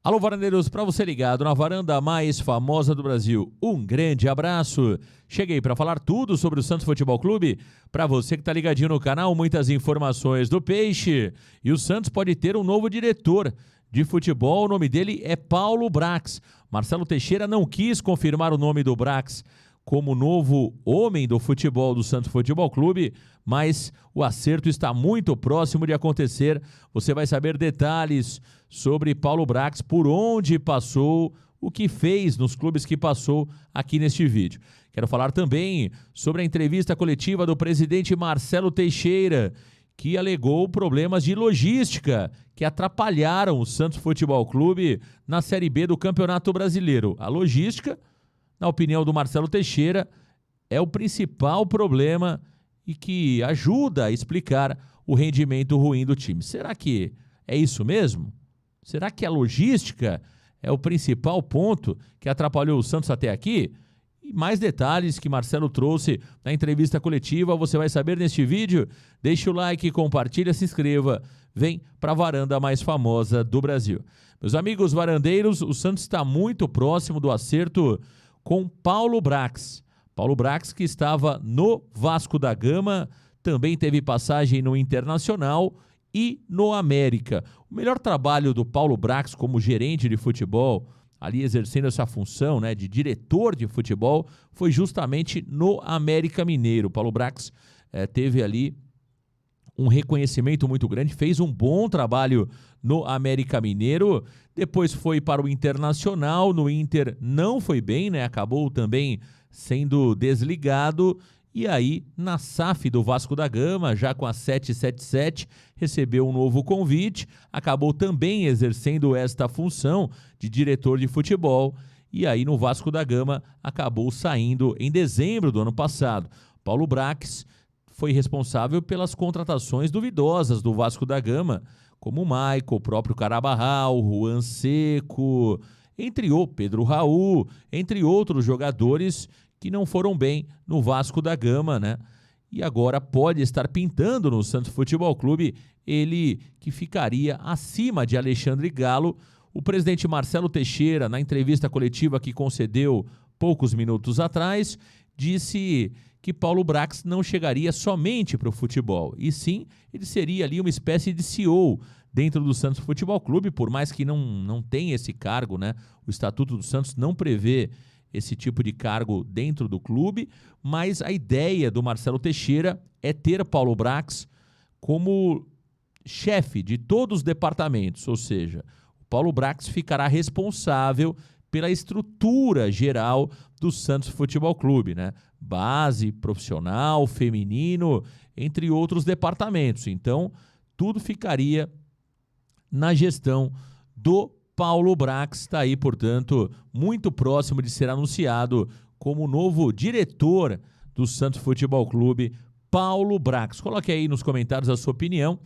Alô, varandeiros, para você ligado na varanda mais famosa do Brasil, um grande abraço. Cheguei para falar tudo sobre o Santos Futebol Clube. Para você que está ligadinho no canal, muitas informações do Peixe. E o Santos pode ter um novo diretor de futebol, o nome dele é Paulo Brax. Marcelo Teixeira não quis confirmar o nome do Brax como novo homem do futebol do Santos Futebol Clube, mas o acerto está muito próximo de acontecer. Você vai saber detalhes sobre Paulo Brax, por onde passou, o que fez nos clubes que passou aqui neste vídeo. Quero falar também sobre a entrevista coletiva do presidente Marcelo Teixeira, que alegou problemas de logística que atrapalharam o Santos Futebol Clube na Série B do Campeonato Brasileiro. A logística, na opinião do Marcelo Teixeira, é o principal problema e que ajuda a explicar o rendimento ruim do time. Será que é isso mesmo? Será que a logística é o principal ponto que atrapalhou o Santos até aqui? E mais detalhes que Marcelo trouxe na entrevista coletiva você vai saber neste vídeo. Deixe o like, compartilha, se inscreva. Vem para a varanda mais famosa do Brasil. Meus amigos varandeiros, o Santos está muito próximo do acerto com Paulo Brax. Paulo Brax, que estava no Vasco da Gama, também teve passagem no Internacional e no América. O melhor trabalho do Paulo Brax como gerente de futebol, ali exercendo essa função, né, de diretor de futebol, foi justamente no América Mineiro. Paulo Brax teve ali um reconhecimento muito grande, fez um bom trabalho no América Mineiro, depois foi para o Internacional, no Inter não foi bem, né? Acabou também sendo desligado, e aí na SAF do Vasco da Gama, já com a 777, recebeu um novo convite, acabou também exercendo esta função de diretor de futebol, e aí no Vasco da Gama acabou saindo em dezembro do ano passado. Paulo Brax foi responsável pelas contratações duvidosas do Vasco da Gama, como o Maicon, o próprio Carabarral, Juan Seco, Pedro Raul, entre outros jogadores que não foram bem no Vasco da Gama, né? E agora pode estar pintando no Santos Futebol Clube, ele que ficaria acima de Alexandre Galo. O presidente Marcelo Teixeira, na entrevista coletiva que concedeu poucos minutos atrás, disse que Paulo Brax não chegaria somente para o futebol, e sim, ele seria ali uma espécie de CEO dentro do Santos Futebol Clube, por mais que não tenha esse cargo, né? O Estatuto do Santos não prevê esse tipo de cargo dentro do clube, mas a ideia do Marcelo Teixeira é ter Paulo Brax como chefe de todos os departamentos, ou seja, o Paulo Brax ficará responsável pela estrutura geral do Santos Futebol Clube, né? Base, profissional, feminino, entre outros departamentos. Então, tudo ficaria na gestão do Paulo Brax. Está aí, portanto, muito próximo de ser anunciado como novo diretor do Santos Futebol Clube, Paulo Brax. Coloque aí nos comentários a sua opinião.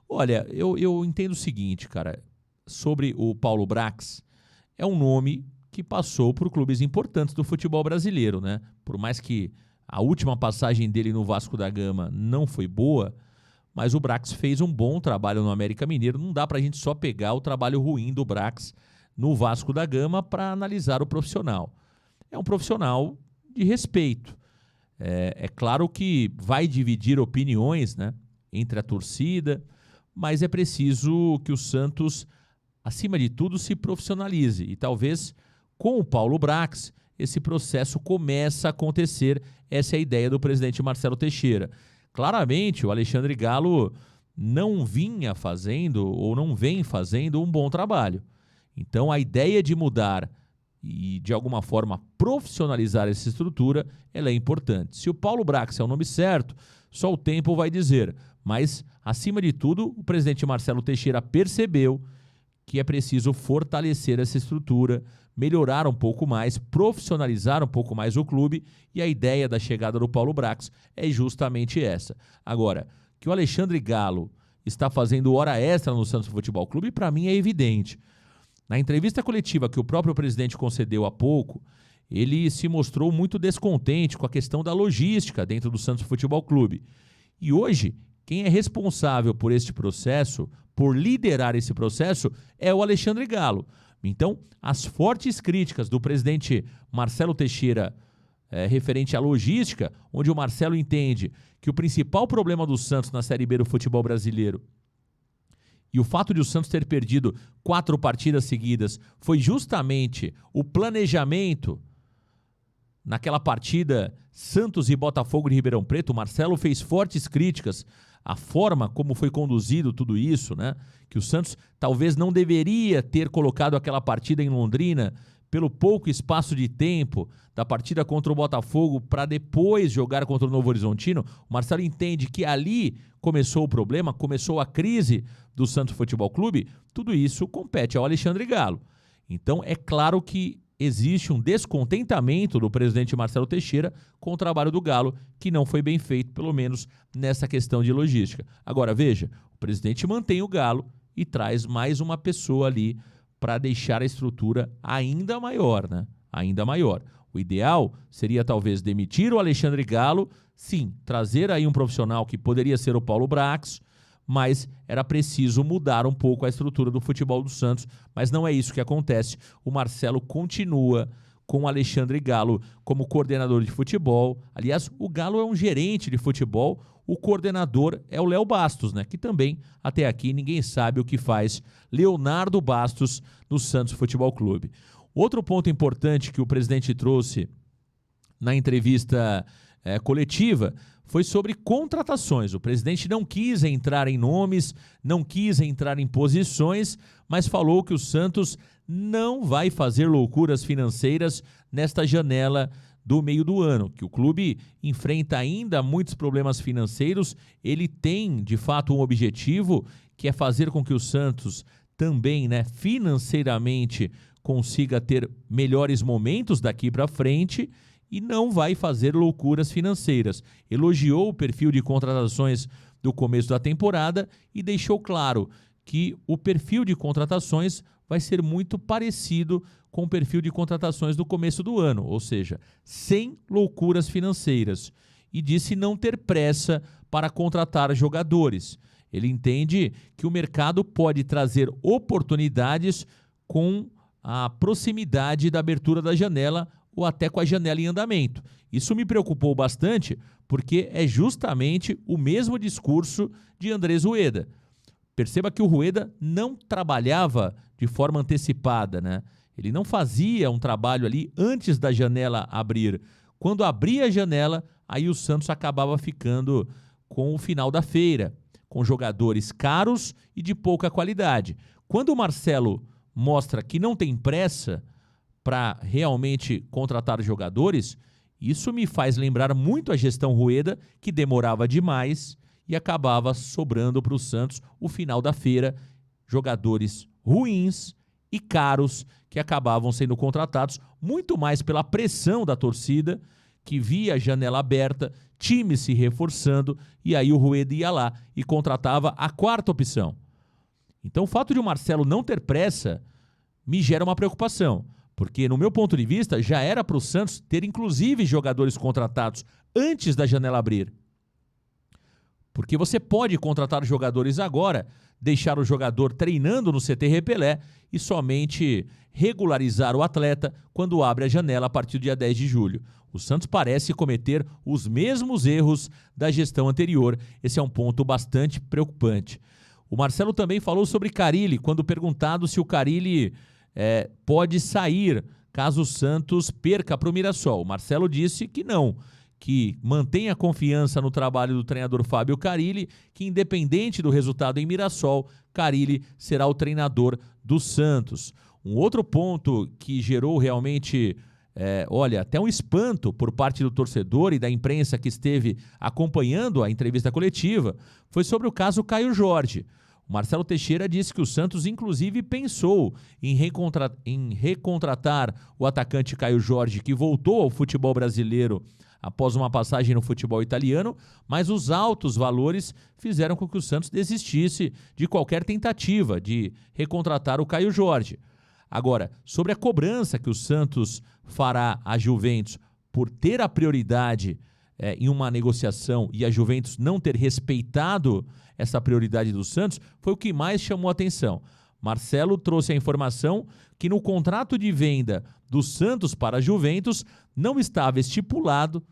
Olha, eu entendo o seguinte, cara, sobre o Paulo Brax. É um nome que passou por clubes importantes do futebol brasileiro, né? Por mais que a última passagem dele no Vasco da Gama não foi boa, mas o Brax fez um bom trabalho no América Mineiro. Não dá pra gente só pegar o trabalho ruim do Brax no Vasco da Gama para analisar o profissional. É um profissional de respeito. É claro que vai dividir opiniões, né, entre a torcida, mas é preciso que o Santos, acima de tudo, se profissionalize. E talvez com o Paulo Brax esse processo começa a acontecer. Essa é a ideia do presidente Marcelo Teixeira. Claramente, o Alexandre Galo não vinha fazendo ou não vem fazendo um bom trabalho. Então, a ideia de mudar e, de alguma forma, profissionalizar essa estrutura, ela é importante. Se o Paulo Brax é o nome certo, só o tempo vai dizer. Mas, acima de tudo, o presidente Marcelo Teixeira percebeu que é preciso fortalecer essa estrutura, melhorar um pouco mais, profissionalizar um pouco mais o clube, e a ideia da chegada do Paulo Brax é justamente essa. Agora, que o Alexandre Galo está fazendo hora extra no Santos Futebol Clube, para mim é evidente. Na entrevista coletiva que o próprio presidente concedeu há pouco, ele se mostrou muito descontente com a questão da logística dentro do Santos Futebol Clube. E hoje, quem é responsável por este processo, por liderar esse processo, é o Alexandre Galo. Então, as fortes críticas do presidente Marcelo Teixeira referente à logística, onde o Marcelo entende que o principal problema do Santos na Série B do futebol brasileiro e o fato de o Santos ter perdido 4 partidas seguidas foi justamente o planejamento naquela partida Santos e Botafogo de Ribeirão Preto. O Marcelo fez fortes críticas à forma como foi conduzido tudo isso, né? Que o Santos talvez não deveria ter colocado aquela partida em Londrina pelo pouco espaço de tempo da partida contra o Botafogo para depois jogar contra o Novo Horizontino. O Marcelo entende que ali começou o problema, começou a crise do Santos Futebol Clube. Tudo isso compete ao Alexandre Galo. Então é claro que existe um descontentamento do presidente Marcelo Teixeira com o trabalho do Galo, que não foi bem feito, pelo menos nessa questão de logística. Agora, veja, o presidente mantém o Galo e traz mais uma pessoa ali para deixar a estrutura ainda maior, né? Ainda maior. O ideal seria talvez demitir o Alexandre Galo, sim, trazer aí um profissional que poderia ser o Paulo Brax, mas era preciso mudar um pouco a estrutura do futebol do Santos, mas não é isso que acontece. O Marcelo continua com o Alexandre Galo como coordenador de futebol. Aliás, o Galo é um gerente de futebol, o coordenador é o Léo Bastos, né? Que também, até aqui, ninguém sabe o que faz Leonardo Bastos no Santos Futebol Clube. Outro ponto importante que o presidente trouxe na entrevista coletiva foi sobre contratações. O presidente não quis entrar em nomes, não quis entrar em posições, mas falou que o Santos não vai fazer loucuras financeiras nesta janela do meio do ano, que o clube enfrenta ainda muitos problemas financeiros. Ele tem, de fato, um objetivo, que é fazer com que o Santos também, né, financeiramente consiga ter melhores momentos daqui para frente, e não vai fazer loucuras financeiras. Elogiou o perfil de contratações do começo da temporada e deixou claro que o perfil de contratações vai ser muito parecido com o perfil de contratações do começo do ano, ou seja, sem loucuras financeiras. E disse não ter pressa para contratar jogadores. Ele entende que o mercado pode trazer oportunidades com a proximidade da abertura da janela ou até com a janela em andamento. Isso me preocupou bastante, porque é justamente o mesmo discurso de Andrés Rueda. Perceba que o Rueda não trabalhava de forma antecipada, né? Ele não fazia um trabalho ali antes da janela abrir. Quando abria a janela, aí o Santos acabava ficando com o final da feira, com jogadores caros e de pouca qualidade. Quando o Marcelo mostra que não tem pressa para realmente contratar jogadores, isso me faz lembrar muito a gestão Rueda, que demorava demais e acabava sobrando para o Santos o final da feira, jogadores ruins e caros que acabavam sendo contratados muito mais pela pressão da torcida, que via a janela aberta, time se reforçando, e aí o Rueda ia lá e contratava a quarta opção. Então o fato de o Marcelo não ter pressa me gera uma preocupação, porque, no meu ponto de vista, já era para o Santos ter, inclusive, jogadores contratados antes da janela abrir. Porque você pode contratar jogadores agora, deixar o jogador treinando no CT Repelé e somente regularizar o atleta quando abre a janela a partir do dia 10 de julho. O Santos parece cometer os mesmos erros da gestão anterior. Esse é um ponto bastante preocupante. O Marcelo também falou sobre Carille, quando perguntado se o Carille pode sair caso o Santos perca para o Mirassol. O Marcelo disse que não, que mantém a confiança no trabalho do treinador Fábio Carille, que independente do resultado em Mirassol, Carille será o treinador do Santos. Um outro ponto que gerou realmente, até um espanto por parte do torcedor e da imprensa que esteve acompanhando a entrevista coletiva, foi sobre o caso Caio Jorge. O Marcelo Teixeira disse que o Santos, inclusive, pensou em recontratar o atacante Caio Jorge, que voltou ao futebol brasileiro após uma passagem no futebol italiano, mas os altos valores fizeram com que o Santos desistisse de qualquer tentativa de recontratar o Caio Jorge. Agora, sobre a cobrança que o Santos fará à Juventus por ter a prioridade em uma negociação e a Juventus não ter respeitado essa prioridade do Santos, foi o que mais chamou a atenção. Marcelo trouxe a informação que no contrato de venda do Santos para a Juventus não estava estipulado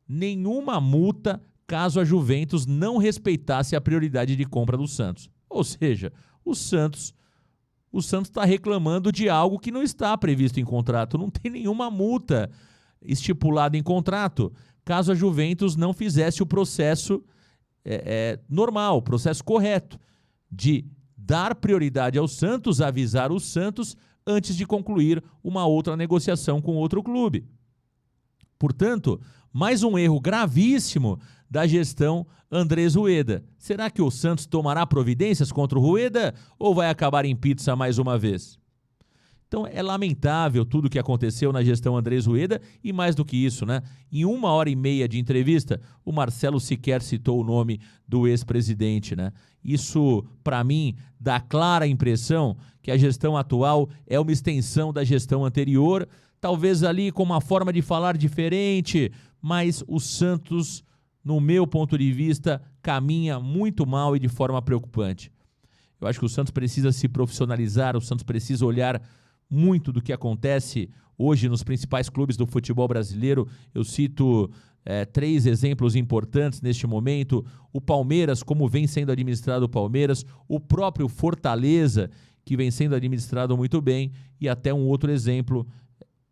nenhuma multa caso a Juventus não respeitasse a prioridade de compra do Santos. Ou seja, o Santos está reclamando de algo que não está previsto em contrato, não tem nenhuma multa estipulada em contrato, caso a Juventus não fizesse o processo normal, o processo correto, de dar prioridade ao Santos, avisar o Santos antes de concluir uma outra negociação com outro clube. Portanto, mais um erro gravíssimo da gestão Andrés Rueda. Será que o Santos tomará providências contra o Rueda ou vai acabar em pizza mais uma vez? Então é lamentável tudo o que aconteceu na gestão Andrés Rueda e mais do que isso, né? Em 1h30 de entrevista, o Marcelo sequer citou o nome do ex-presidente, né? Isso, para mim, dá clara impressão que a gestão atual é uma extensão da gestão anterior, talvez ali com uma forma de falar diferente, mas o Santos, no meu ponto de vista, caminha muito mal e de forma preocupante. Eu acho que o Santos precisa se profissionalizar, o Santos precisa olhar muito do que acontece hoje nos principais clubes do futebol brasileiro. Eu cito 3 exemplos importantes neste momento: o Palmeiras, como vem sendo administrado o Palmeiras, o próprio Fortaleza, que vem sendo administrado muito bem, e até um outro exemplo,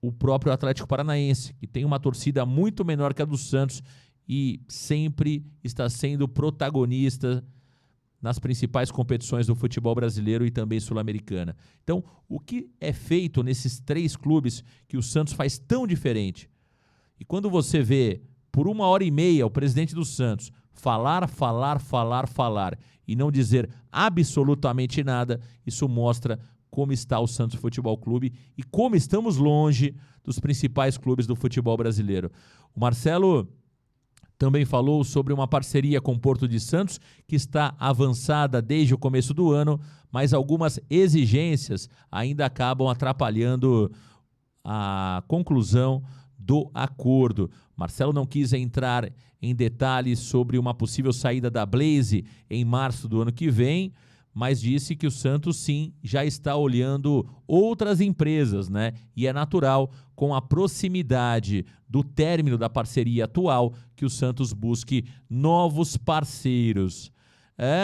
o próprio Atlético Paranaense, que tem uma torcida muito menor que a do Santos e sempre está sendo protagonista nas principais competições do futebol brasileiro e também sul-americana. Então, o que é feito nesses 3 clubes que o Santos faz tão diferente? E quando você vê, por 1h30, o presidente do Santos falar e não dizer absolutamente nada, isso mostra como está o Santos Futebol Clube e como estamos longe dos principais clubes do futebol brasileiro. O Marcelo também falou sobre uma parceria com o Porto de Santos, que está avançada desde o começo do ano, mas algumas exigências ainda acabam atrapalhando a conclusão do acordo. Marcelo não quis entrar em detalhes sobre uma possível saída da Blaze em março do ano que vem, mas disse que o Santos sim já está olhando outras empresas, né? E é natural, com a proximidade do término da parceria atual, que o Santos busque novos parceiros.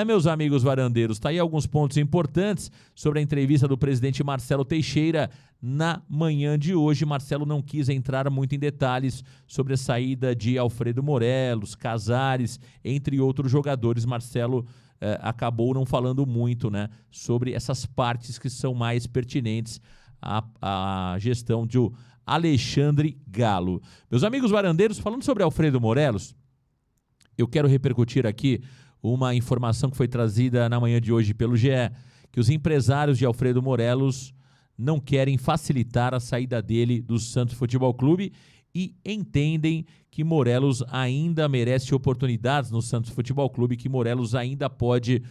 Meus amigos varandeiros, tá aí alguns pontos importantes sobre a entrevista do presidente Marcelo Teixeira na manhã de hoje. Marcelo não quis entrar muito em detalhes sobre a saída de Alfredo Morelos, Casares, entre outros jogadores. Marcelo acabou não falando muito, né, sobre essas partes que são mais pertinentes à gestão de Alexandre Galo. Meus amigos varandeiros, falando sobre Alfredo Morelos, eu quero repercutir aqui uma informação que foi trazida na manhã de hoje pelo GE, que os empresários de Alfredo Morelos não querem facilitar a saída dele do Santos Futebol Clube e entendem que Morelos ainda merece oportunidades no Santos Futebol Clube, que Morelos ainda pode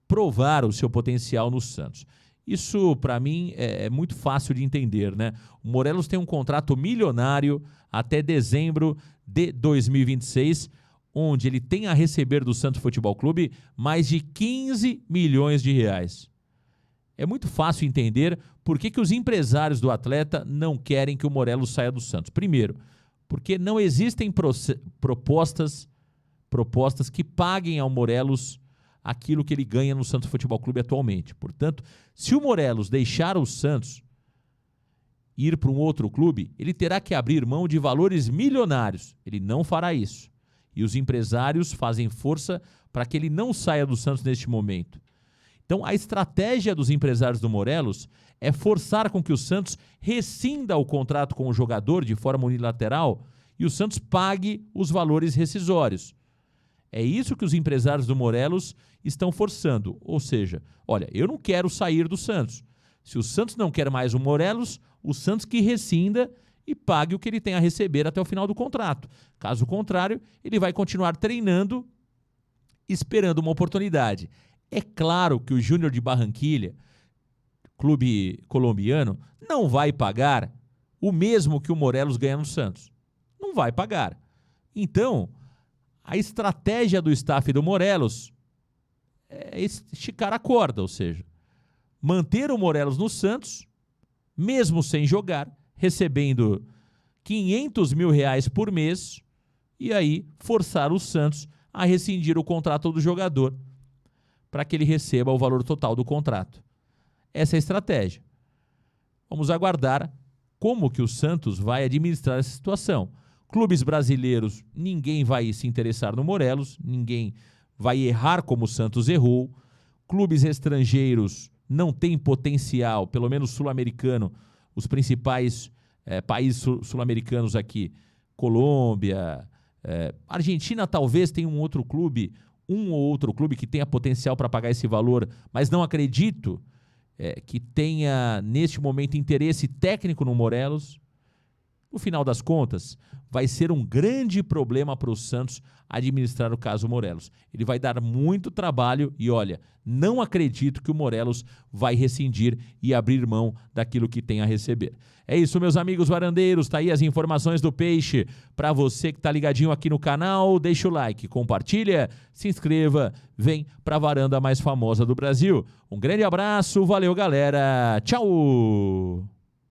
provar o seu potencial no Santos. Isso, para mim, é muito fácil de entender, né? O Morelos tem um contrato milionário até dezembro de 2026, onde ele tem a receber do Santos Futebol Clube mais de 15 milhões de reais. É muito fácil entender por que os empresários do atleta não querem que o Morelos saia do Santos. Primeiro, porque não existem propostas que paguem ao Morelos aquilo que ele ganha no Santos Futebol Clube atualmente. Portanto, se o Morelos deixar o Santos ir para um outro clube, ele terá que abrir mão de valores milionários. Ele não fará isso. E os empresários fazem força para que ele não saia do Santos neste momento. Então, a estratégia dos empresários do Morelos é forçar com que o Santos rescinda o contrato com o jogador de forma unilateral e o Santos pague os valores rescisórios. É isso que os empresários do Morelos estão forçando. Ou seja, olha, eu não quero sair do Santos. Se o Santos não quer mais o Morelos, o Santos que rescinda e pague o que ele tem a receber até o final do contrato. Caso contrário, ele vai continuar treinando, esperando uma oportunidade. É claro que o Júnior de Barranquilla, clube colombiano, não vai pagar o mesmo que o Morelos ganha no Santos. Não vai pagar. Então, a estratégia do staff do Morelos é esticar a corda, ou seja, manter o Morelos no Santos, mesmo sem jogar, recebendo R$500 mil por mês, e aí forçar o Santos a rescindir o contrato do jogador para que ele receba o valor total do contrato. Essa é a estratégia. Vamos aguardar como que o Santos vai administrar essa situação. Clubes brasileiros, ninguém vai se interessar no Morelos, ninguém vai errar como o Santos errou. Clubes estrangeiros não têm potencial, pelo menos sul-americano, os principais países sul-americanos aqui, Colômbia, Argentina talvez tenha um ou outro clube que tenha potencial para pagar esse valor, mas não acredito que tenha, neste momento, interesse técnico no Morelos. No final das contas, vai ser um grande problema para o Santos administrar o caso Morelos. Ele vai dar muito trabalho e, olha, não acredito que o Morelos vai rescindir e abrir mão daquilo que tem a receber. É isso, meus amigos varandeiros, tá aí as informações do Peixe. Para você que tá ligadinho aqui no canal, deixa o like, compartilha, se inscreva, vem para a varanda mais famosa do Brasil. Um grande abraço, valeu galera, tchau!